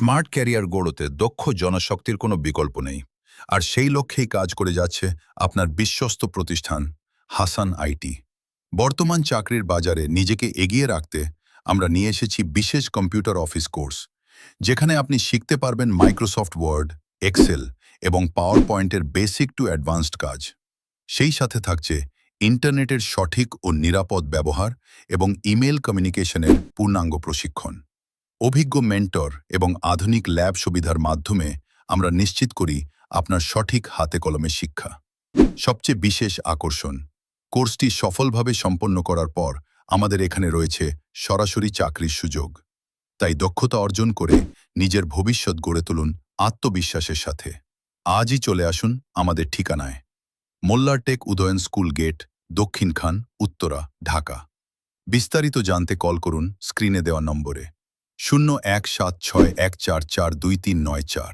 Smart career গড়তে দক্ষ জনশক্তির কোনো বিকল্প নেই, আর সেই লক্ষ্যেই কাজ করে যাচ্ছে আপনার বিশ্বস্ত প্রতিষ্ঠান হাসান আইটি। বর্তমান চাকরির বাজারে নিজেকে এগিয়ে রাখতে আমরা নিয়ে এসেছি বিশেষ কম্পিউটার অফিস কোর্স, যেখানে আপনি শিখতে পারবেন মাইক্রোসফট ওয়ার্ড, এক্সেল এবং পাওয়ার পয়েন্টের বেসিক টু অ্যাডভান্সড কাজ। সেই সাথে থাকছে ইন্টারনেটের সঠিক ও নিরাপদ ব্যবহার এবং ইমেল কমিউনিকেশনের পূর্ণাঙ্গ প্রশিক্ষণ। অভিজ্ঞ মেন্টর এবং আধুনিক ল্যাব সুবিধার মাধ্যমে আমরা নিশ্চিত করি আপনার সঠিক হাতে কলমে শিক্ষা। সবচেয়ে বিশেষ আকর্ষণ, কোর্সটি সফলভাবে সম্পন্ন করার পর আমাদের এখানে রয়েছে সরাসরি চাকরির সুযোগ। তাই দক্ষতা অর্জন করে নিজের ভবিষ্যৎ গড়ে তুলুন আত্মবিশ্বাসের সাথে। আজই চলে আসুন আমাদের ঠিকানায়, মোল্লার টেক উদয়ন স্কুল গেট, দক্ষিণ খান, উত্তরা, ঢাকা। বিস্তারিত জানতে কল করুন স্ক্রিনে দেওয়া নম্বরে 0176144239 4।